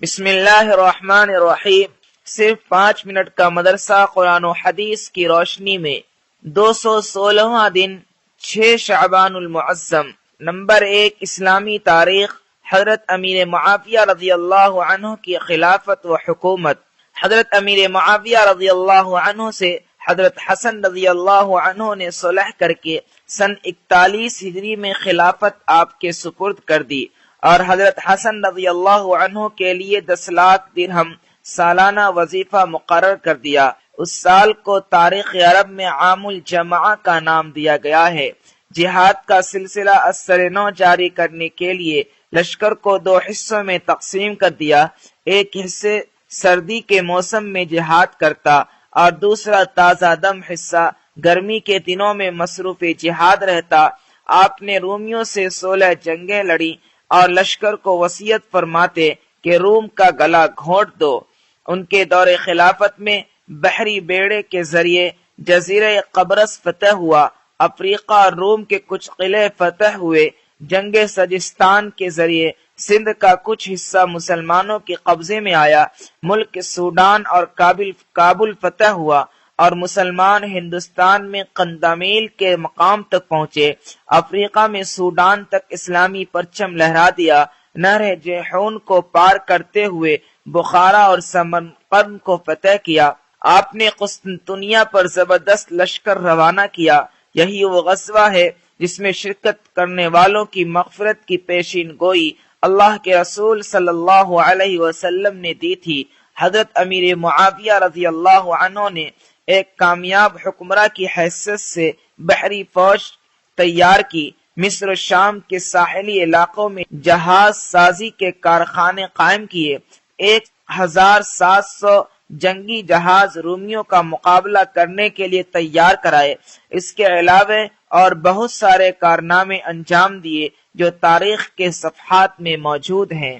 بسم اللہ الرحمن الرحیم۔ صرف 5 منٹ کا مدرسہ قرآن و حدیث کی روشنی میں 216واں دن 6 شعبان المعظم۔ نمبر 1، اسلامی تاریخ۔ حضرت امیر معاویہ رضی اللہ عنہ کی خلافت و حکومت۔ حضرت امیر معاویہ رضی اللہ عنہ سے حضرت حسن رضی اللہ عنہ نے صلح کر کے سن 41 ہجری میں خلافت آپ کے سپرد کر دی، اور حضرت حسن رضی اللہ عنہ کے لیے 10 لاکھ درہم سالانہ وظیفہ مقرر کر دیا۔ اس سال کو تاریخ عرب میں عام الجمعہ کا نام دیا گیا ہے۔ جہاد کا سلسلہ اثر نو جاری کرنے کے لیے لشکر کو 2 حصوں میں تقسیم کر دیا۔ ایک حصے سردی کے موسم میں جہاد کرتا اور دوسرا تازہ دم حصہ گرمی کے دنوں میں مصروف جہاد رہتا۔ آپ نے رومیوں سے 16 جنگیں لڑی اور لشکر کو وصیت فرماتے کہ روم کا گلا گھونٹ دو۔ ان کے دور خلافت میں بحری بیڑے کے ذریعے جزیرہ قبرص فتح ہوا، افریقہ اور روم کے کچھ قلعے فتح ہوئے، جنگ سجستان کے ذریعے سندھ کا کچھ حصہ مسلمانوں کے قبضے میں آیا، ملک سوڈان اور کابل فتح ہوا اور مسلمان ہندوستان میں قندمیل کے مقام تک پہنچے۔ افریقہ میں سوڈان تک اسلامی پرچم لہرا دیا۔ نہر جیحون کو پار کرتے ہوئے بخارا اور سمرقند کو فتح کیا۔ آپ نے قسطنطنیہ پر زبردست لشکر روانہ کیا۔ یہی وہ غزوہ ہے جس میں شرکت کرنے والوں کی مغفرت کی پیشین گوئی اللہ کے رسول صلی اللہ علیہ وسلم نے دی تھی۔ حضرت امیر معاویہ رضی اللہ عنہ نے ایک کامیاب حکمراں کی حیثیت سے بحری فوج تیار کی، مصر و شام کے ساحلی علاقوں میں جہاز سازی کے کارخانے قائم کیے، 1700 جنگی جہاز رومیوں کا مقابلہ کرنے کے لیے تیار کرائے۔ اس کے علاوہ اور بہت سارے کارنامے انجام دیے جو تاریخ کے صفحات میں موجود ہیں۔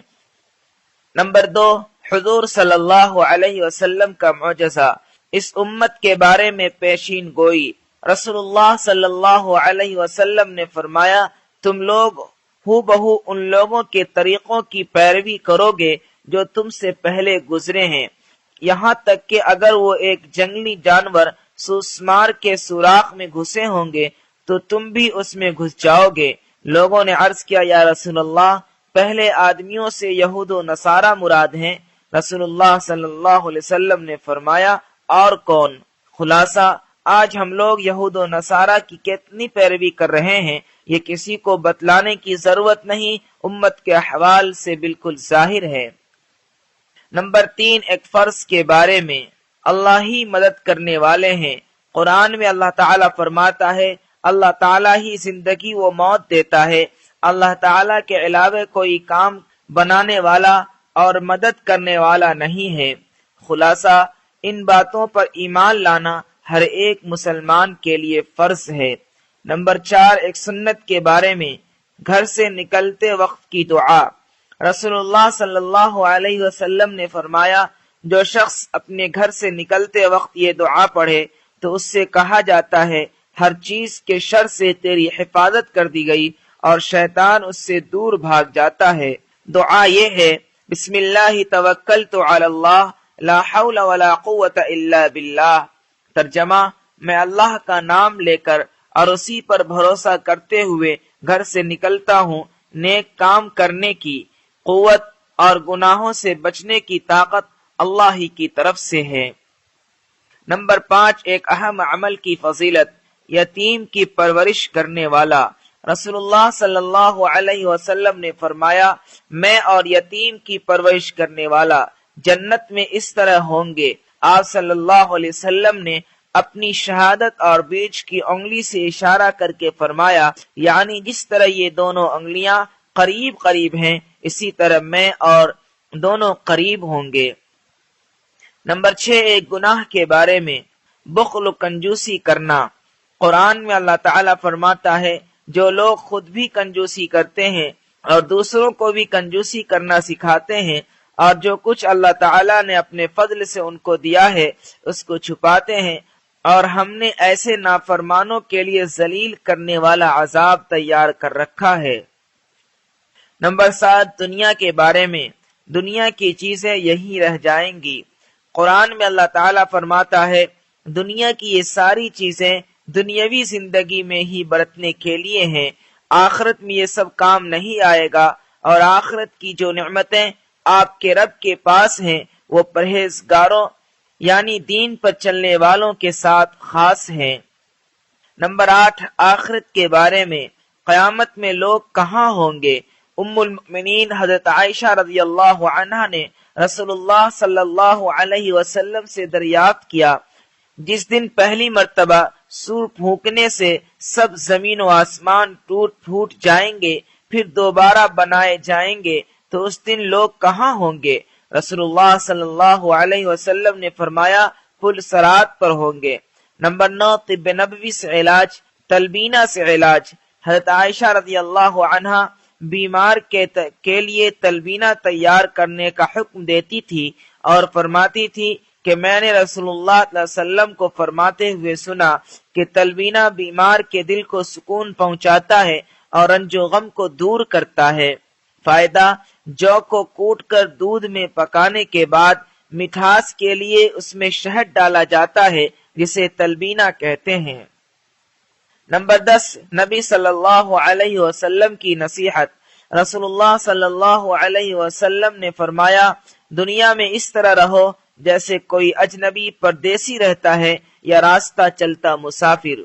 نمبر 2، حضور صلی اللہ علیہ وسلم کا معجزہ۔ اس امت کے بارے میں پیشین گوئی۔ رسول اللہ صلی اللہ علیہ وسلم نے فرمایا، تم لوگ ہو بہو ان لوگوں کے طریقوں کی پیروی کرو گے جو تم سے پہلے گزرے ہیں، یہاں تک کہ اگر وہ ایک جنگلی جانور سوسمار کے سوراخ میں گھسے ہوں گے تو تم بھی اس میں گھس جاؤ گے۔ لوگوں نے عرض کیا، یا رسول اللہ، پہلے آدمیوں سے یہود و نصارہ مراد ہیں؟ رسول اللہ صلی اللہ علیہ وسلم نے فرمایا، اور کون؟ خلاصہ، آج ہم لوگ یہود و نصارہ کی کتنی پیروی کر رہے ہیں، یہ کسی کو بتلانے کی ضرورت نہیں، امت کے احوال سے بالکل ظاہر ہے۔ نمبر 3، ایک فرض کے بارے میں۔ اللہ ہی مدد کرنے والے ہیں۔ قرآن میں اللہ تعالیٰ فرماتا ہے، اللہ تعالیٰ ہی زندگی و موت دیتا ہے، اللہ تعالیٰ کے علاوہ کوئی کام بنانے والا اور مدد کرنے والا نہیں ہے۔ خلاصہ، ان باتوں پر ایمان لانا ہر ایک مسلمان کے لیے فرض ہے۔ نمبر 4، ایک سنت کے بارے میں۔ گھر سے نکلتے وقت کی دعا۔ رسول اللہ صلی اللہ علیہ وسلم نے فرمایا، جو شخص اپنے گھر سے نکلتے وقت یہ دعا پڑھے تو اس سے کہا جاتا ہے ہر چیز کے شر سے تیری حفاظت کر دی گئی اور شیطان اس سے دور بھاگ جاتا ہے۔ دعا یہ ہے، بسم اللہ توکلت علی اللہ لا حول ولا قوت الا باللہ۔ ترجمہ، میں اللہ کا نام لے کر اور اسی پر بھروسہ کرتے ہوئے گھر سے نکلتا ہوں، نیک کام کرنے کی قوت اور گناہوں سے بچنے کی طاقت اللہ ہی کی طرف سے ہے۔ نمبر 5، ایک اہم عمل کی فضیلت۔ یتیم کی پرورش کرنے والا۔ رسول اللہ صلی اللہ علیہ وسلم نے فرمایا، میں اور یتیم کی پرورش کرنے والا جنت میں اس طرح ہوں گے۔ آپ صلی اللہ علیہ وسلم نے اپنی شہادت اور بیچ کی انگلی سے اشارہ کر کے فرمایا، یعنی جس طرح یہ دونوں انگلیاں قریب قریب ہیں اسی طرح میں اور دونوں قریب ہوں گے۔ نمبر 6، ایک گناہ کے بارے میں۔ بخل و کنجوسی کرنا۔ قرآن میں اللہ تعالیٰ فرماتا ہے، جو لوگ خود بھی کنجوسی کرتے ہیں اور دوسروں کو بھی کنجوسی کرنا سکھاتے ہیں اور جو کچھ اللہ تعالیٰ نے اپنے فضل سے ان کو دیا ہے اس کو چھپاتے ہیں، اور ہم نے ایسے نافرمانوں کے لیے ذلیل کرنے والا عذاب تیار کر رکھا ہے۔ نمبر 7، دنیا کے بارے میں۔ دنیا کی چیزیں یہی رہ جائیں گی۔ قرآن میں اللہ تعالیٰ فرماتا ہے دنیا کی یہ ساری چیزیں دنیاوی زندگی میں ہی برتنے کے لیے ہیں، آخرت میں یہ سب کام نہیں آئے گا، اور آخرت کی جو نعمتیں آپ کے رب کے پاس ہیں وہ پرہیزگاروں یعنی دین پر چلنے والوں کے ساتھ خاص ہیں۔ نمبر 8، آخرت کے بارے میں، قیامت میں لوگ کہاں ہوں گے؟ ام المؤمنین حضرت عائشہ رضی اللہ عنہا نے رسول اللہ صلی اللہ علیہ وسلم سے دریافت کیا جس دن پہلی مرتبہ سور پھونکنے سے سب زمین و آسمان ٹوٹ پھوٹ جائیں گے پھر دوبارہ بنائے جائیں گے تو اس دن لوگ کہاں ہوں گے؟ رسول اللہ صلی اللہ علیہ وسلم نے فرمایا پل صراط پر ہوں گے۔ نمبر 9، طب نبوی سے علاج، تلبینہ سے علاج۔ حضرت عائشہ رضی اللہ عنہا بیمار کے لیے تلبینہ تیار کرنے کا حکم دیتی تھی اور فرماتی تھی کہ میں نے رسول اللہ صلی اللہ علیہ وسلم کو فرماتے ہوئے سنا کہ تلبینہ بیمار کے دل کو سکون پہنچاتا ہے اور رنج و غم کو دور کرتا ہے۔ فائدہ، جو کو کوٹ کر دودھ میں پکانے کے بعد مٹھاس کے لیے اس میں شہد ڈالا جاتا ہے جسے تلبینہ کہتے ہیں۔ نمبر 10، نبی صلی اللہ علیہ وسلم کی نصیحت۔ رسول اللہ صلی اللہ علیہ وسلم نے فرمایا دنیا میں اس طرح رہو جیسے کوئی اجنبی پردیسی رہتا ہے یا راستہ چلتا مسافر۔